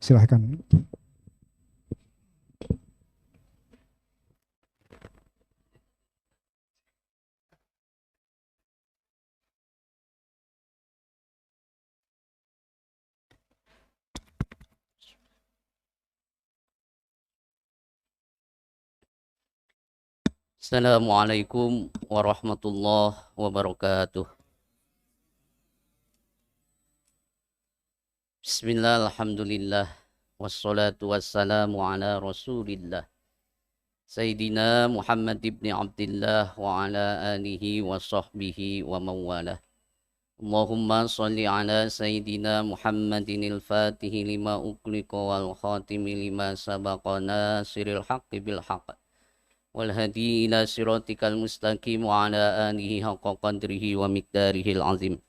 Silahkan. Assalamualaikum warahmatullahi wabarakatuh. Bismillah, alhamdulillah, wassalatu wassalamu ala rasulillah. Sayyidina Muhammad ibn Abdullah wa ala alihi wa sahbihi wa mawalah. Allahumma salli ala Sayyidina Muhammadin al-fatihi lima uqliqa wal khatimi lima sabaqa nasiril haqqi bil haqq. Wal hadi ila siratikal mustaqim wa ala alihi haqqa qadrihi wa miqdarihil azim.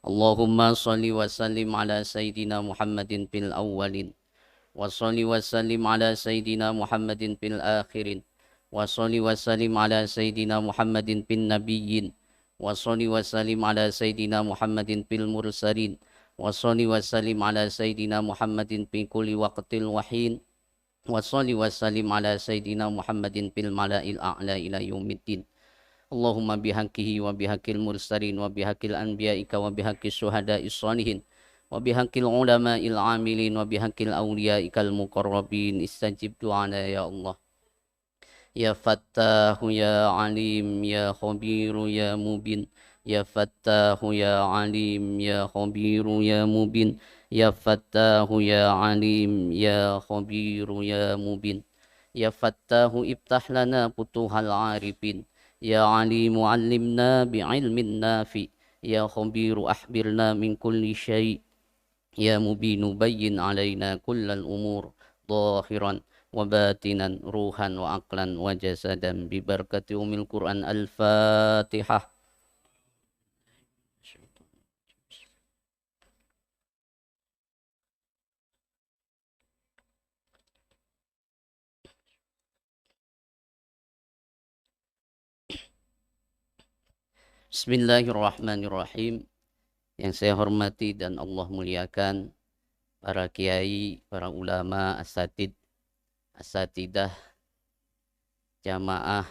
Allahumma salli wa sallim ala Sayyidina Muhammadin fil awwalin wa salli wa sallim ala Sayyidina Muhammadin fil akhirin wa salli wa sallim ala Sayyidina Muhammadin fil nabiyyin wa salli wa sallim ala Sayyidina Muhammadin fil mursalin wa salli wa sallim ala Sayyidina Muhammadin fi kulli waqtil wahin wa salli wa sallim ala Sayyidina Muhammadin fil mala'il a'la ila yaumiddin. Allahumma bihaqihi wa bihaqil mursalin wa bihaqil anbiya'ika wa bihaqis syuhada'is shalihin wa bihaqil ulama'il amilin wa bihaqil awliya'ikal muqarrabin istajib du'ana ya Allah. Ya Fattahu ya Alim ya Khabiru ya Mubin. Ya Fattahu ya Alim ya Khabiru ya Mubin. Ya Fattahu ya Alim ya Khabiru ya Mubin. Ya Fattahu iftah lana putuhal arifin. Ya Ali muallimna bi'ilmin nafi. Ya Khabiru ahbirna min kulli syai'. Ya Mubinu bayyin alaina kullal umur. Zahiran wa batinan ruhan wa aqlan wa jasadan bi barakati umil Quran al-Fatihah. Bismillahirrahmanirrahim. Yang saya hormati dan Allah muliakan para kiai, para ulama, asatidah, jamaah,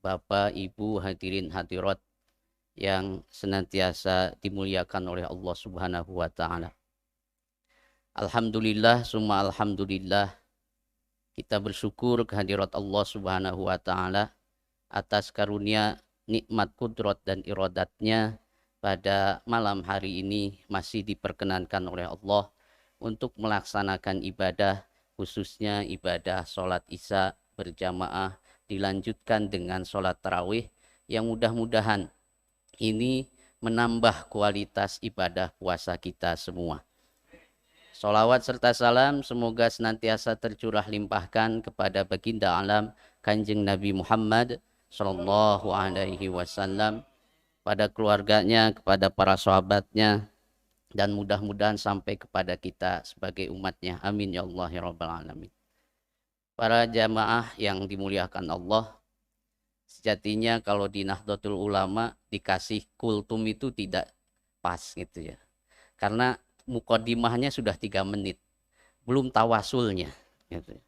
bapak, ibu, hadirin hadirat yang senantiasa dimuliakan oleh Allah Subhanahu wa taala. Alhamdulillah, summa alhamdulillah, kita bersyukur kehadirat Allah Subhanahu wa taala atas karunia nikmat kudrat dan iradatnya pada malam hari ini masih diperkenankan oleh Allah untuk melaksanakan ibadah, khususnya ibadah sholat isya berjamaah dilanjutkan dengan sholat tarawih yang mudah-mudahan ini menambah kualitas ibadah puasa kita semua. Sholawat serta salam semoga senantiasa tercurah limpahkan kepada baginda alam Kanjeng Nabi Muhammad Sallallahu Alaihi Wasallam, pada keluarganya, kepada para sahabatnya, dan mudah-mudahan sampai kepada kita sebagai umatnya. Amin ya Allah ya Rabbal Alamin. Para jamaah yang dimuliakan Allah, sejatinya kalau di Nahdlatul Ulama dikasih kultum itu tidak pas gitu ya. Karena mukodimahnya sudah 3 menit, belum tawasulnya gitu.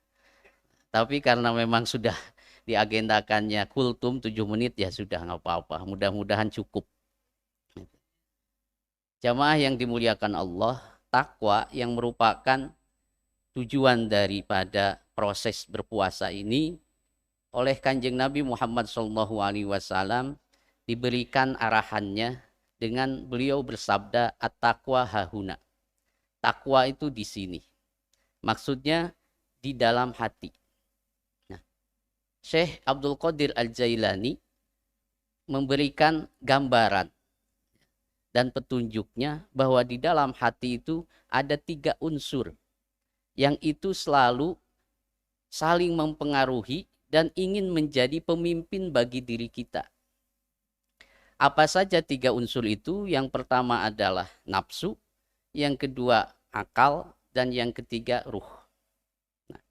Tapi karena memang sudah diagendakannya kultum 7 menit, ya sudah nggak apa-apa, mudah-mudahan cukup. Jamaah yang dimuliakan Allah, takwa yang merupakan tujuan daripada proses berpuasa ini oleh Kanjeng Nabi Muhammad SAW diberikan arahannya dengan beliau bersabda, at-taqwa hahuna. Takwa itu di sini. Maksudnya di dalam hati. Syekh Abdul Qadir Al-Jailani memberikan gambaran dan petunjuknya bahwa di dalam hati itu ada 3 unsur yang itu selalu saling mempengaruhi dan ingin menjadi pemimpin bagi diri kita. Apa saja 3 unsur itu? Yang pertama adalah nafsu, yang kedua akal, dan yang ketiga ruh. Nah,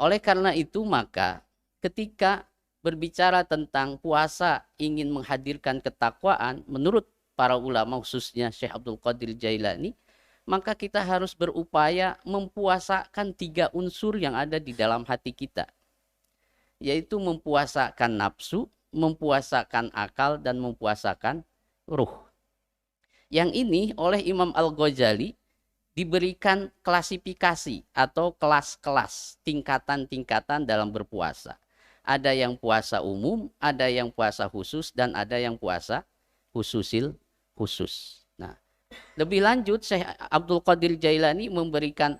oleh karena itu maka ketika berbicara tentang puasa ingin menghadirkan ketakwaan, menurut para ulama khususnya Syekh Abdul Qadir Jailani, maka kita harus berupaya mempuasakan 3 unsur yang ada di dalam hati kita, yaitu mempuasakan nafsu, mempuasakan akal, dan mempuasakan ruh. Yang ini oleh Imam Al-Ghazali diberikan klasifikasi atau kelas-kelas, tingkatan-tingkatan dalam berpuasa. Ada yang puasa umum, ada yang puasa khusus, dan ada yang puasa khusus. Nah, lebih lanjut Syekh Abdul Qadir Jailani memberikan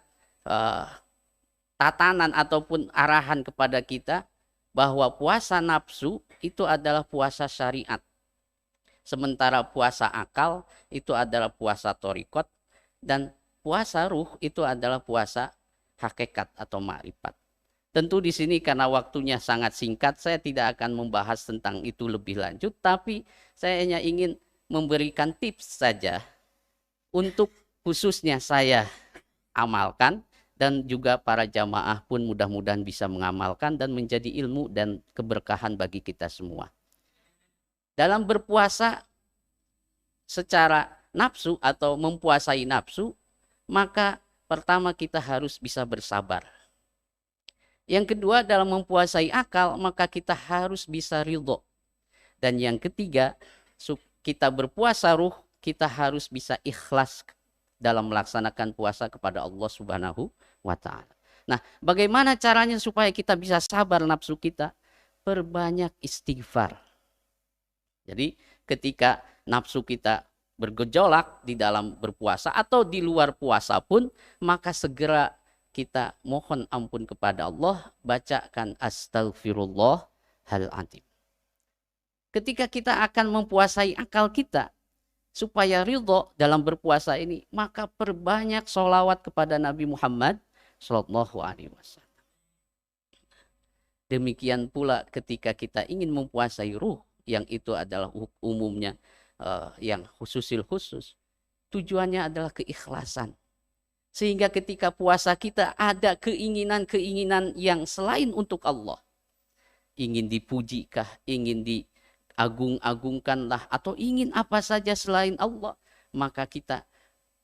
tatanan ataupun arahan kepada kita bahwa puasa nafsu itu adalah puasa syariat. Sementara puasa akal itu adalah puasa thariqat, dan puasa ruh itu adalah puasa hakikat atau ma'rifat. Tentu di sini karena waktunya sangat singkat, saya tidak akan membahas tentang itu lebih lanjut, tapi saya hanya ingin memberikan tips saja untuk khususnya saya amalkan, dan juga para jamaah pun mudah-mudahan bisa mengamalkan dan menjadi ilmu dan keberkahan bagi kita semua. Dalam berpuasa secara nafsu atau mempuasai nafsu, maka pertama kita harus bisa bersabar. Yang kedua, dalam mempuasai akal, maka kita harus bisa ridho. Dan yang ketiga, kita berpuasa ruh, kita harus bisa ikhlas dalam melaksanakan puasa kepada Allah Subhanahu wa Ta'ala. Nah, bagaimana caranya supaya kita bisa sabar nafsu kita? Perbanyak istighfar. Jadi, ketika nafsu kita bergejolak di dalam berpuasa atau di luar puasa pun, maka segera kita mohon ampun kepada Allah, bacakan astaghfirullahaladzim. Ketika kita akan mempuasai akal kita, supaya ridho dalam berpuasa ini, maka perbanyak sholawat kepada Nabi Muhammad Sallallahu Alaihi Wasallam. Demikian pula ketika kita ingin mempuasai ruh, yang itu adalah umumnya yang khusus, tujuannya adalah keikhlasan. Sehingga ketika puasa kita ada keinginan-keinginan yang selain untuk Allah. Ingin dipujikah, ingin diagung-agungkanlah, atau ingin apa saja selain Allah, maka kita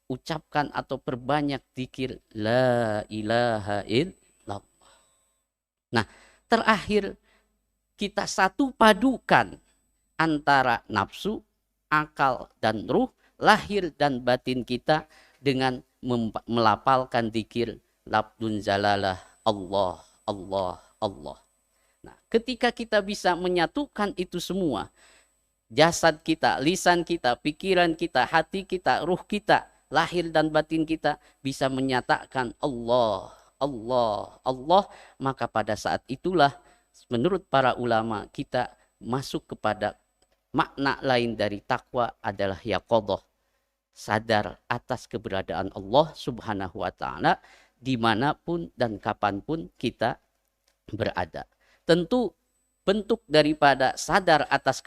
ucapkan atau perbanyak zikir la ilaha illallah. Nah, terakhir kita satu padukan antara nafsu, akal, dan ruh, lahir dan batin kita dengan melapalkan zikir labdun zalalah Allah, Allah, Allah. Nah, ketika kita bisa menyatukan itu semua, jasad kita, lisan kita, pikiran kita, hati kita, ruh kita, lahir dan batin kita bisa menyatakan Allah, Allah, Allah, maka pada saat itulah menurut para ulama kita masuk kepada makna lain dari takwa adalah yaqadhah, sadar atas keberadaan Allah Subhanahu wa Ta'ala dimanapun dan kapanpun kita berada. Tentu bentuk daripada sadar atas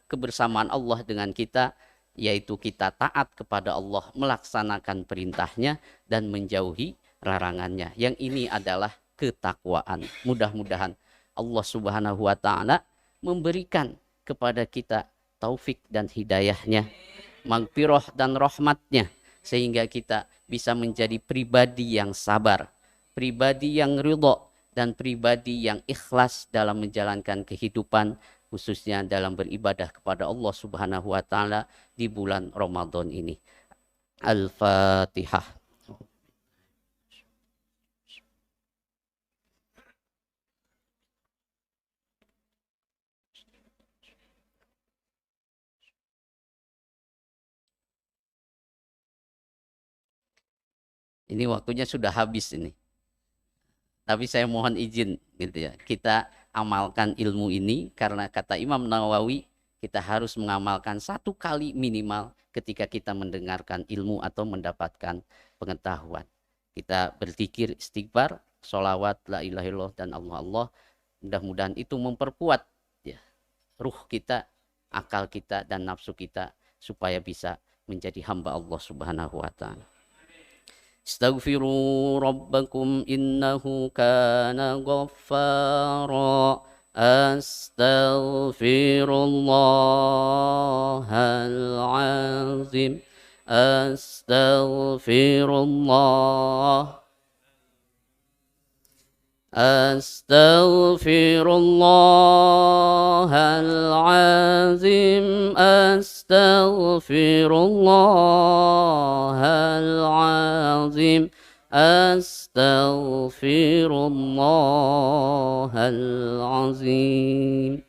kebersamaan Allah dengan kita, yaitu kita taat kepada Allah, melaksanakan perintahnya dan menjauhi larangannya. Yang ini adalah ketakwaan. Mudah-mudahan Allah Subhanahu wa Ta'ala memberikan kepada kita taufik dan hidayahnya, magfirah dan rahmatnya, sehingga kita bisa menjadi pribadi yang sabar, pribadi yang ridho, dan pribadi yang ikhlas dalam menjalankan kehidupan, khususnya dalam beribadah kepada Allah Subhanahu wa Ta'ala di bulan Ramadan ini. Al-Fatihah. Ini waktunya sudah habis ini. Tapi saya mohon izin gitu ya. Kita amalkan ilmu ini karena kata Imam Nawawi, kita harus mengamalkan 1 kali minimal ketika kita mendengarkan ilmu atau mendapatkan pengetahuan. Kita berzikir, istighfar, sholawat, la ilaha illallah, dan Allah Allah. Mudah-mudahan itu memperkuat ya, ruh kita, akal kita, dan nafsu kita supaya bisa menjadi hamba Allah Subhanahu wa Ta'ala. Astaghfiru rabbakum innahu kana ghaffara. Astaghfirullahal azim. أستغفر الله أستغفر الله العظيم أستغفر الله العظيم أستغفر الله العظيم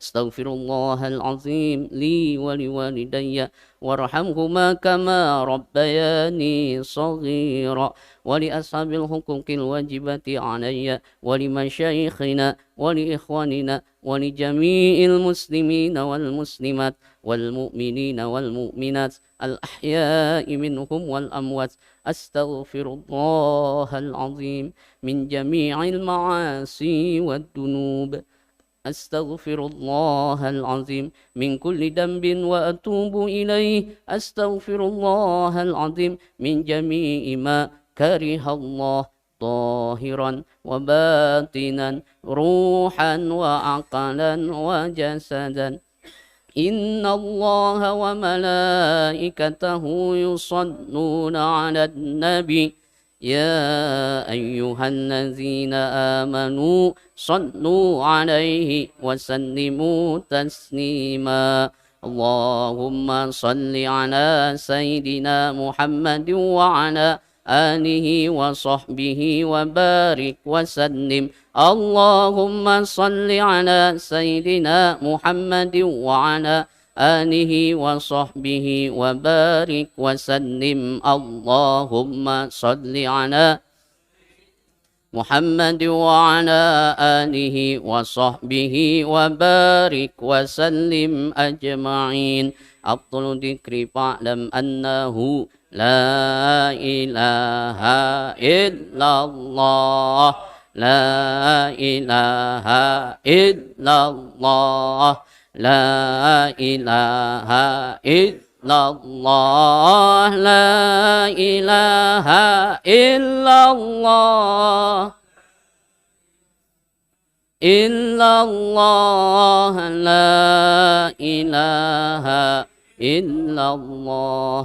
أستغفر الله العظيم لي ولوالدي وارحمهما كما ربياني صغيرا ولأصحاب الحقوق الواجبة علي ولمشايخنا ولإخواننا ولجميع المسلمين والمسلمات والمؤمنين والمؤمنات الأحياء منهم والأموات أستغفر الله العظيم من جميع المعاصي والذنوب أستغفر الله العظيم من كل ذنب وأتوب إليه أستغفر الله العظيم من جميع ما كره الله ظاهرا وباطنا روحا وعقلا وجسدا إن الله وملائكته يصلون على النبي يا أيها الذين آمنوا صلوا عليه وسلموا تسليما اللهم صل على سيدنا محمد وعلى آله وصحبه وبارك وسلم اللهم صل على سيدنا محمد وعلى آله وصحبه وبارك وسلم اللهم صل على محمد وعلى آله وصحبه وبارك وسلم أجمعين أفضل ذكر فاعلم أنه لا إله إلا الله لا إله إلا الله لا إله إلا الله لا إله إلا الله إلا الله لا إله إلا الله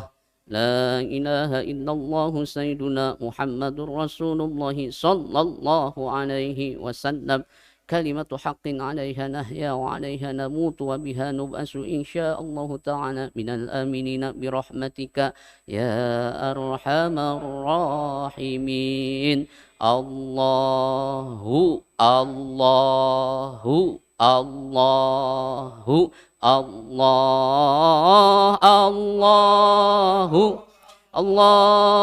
لا إله إلا الله سيدنا محمد رسول الله صلى الله عليه وسلم كلمة حق عليها نحيا وعليها نموت وبها نبأس إن شاء الله تعالى من الآمنين برحمتك يا أرحم الراحمين الله الله الله الله الله الله الله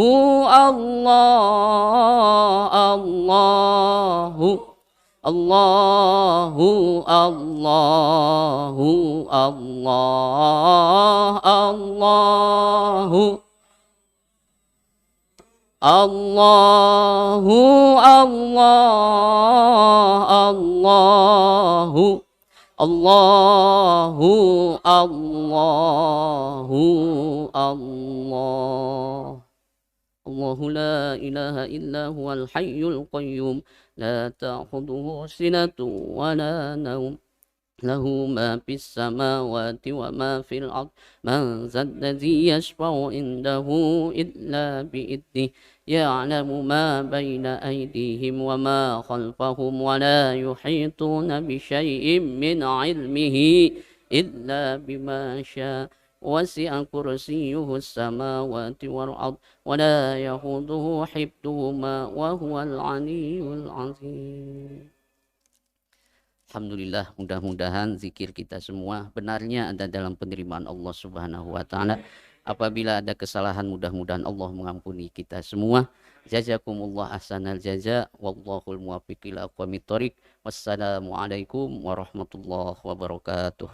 الله الله الله الله الله الله الله الله الله الله الله الله لا إله إلا هو الحي القيوم لا تأخذه سنة ولا نوم له ما في السماوات وما في الأرض من ذا الذي يشفع عنده إلا بإذنه يعلم ما بين أيديهم وما خلفهم ولا يحيطون بشيء من علمه إلا بما شاء وسع كرسيه السماوات والأرض ولا يهوده حفظهما وهو العلي العظيم. Alhamdulillah, mudah-mudahan zikir kita semua benarnya ada dalam penerimaan Allah Subhanahu wa taala. Apabila ada kesalahan, mudah-mudahan Allah mengampuni kita semua. Jazakumullah ahsanal jaza wallahul muwaffiq ila aqwamit thoriq. Wassalamualaikum warahmatullahi wabarakatuh.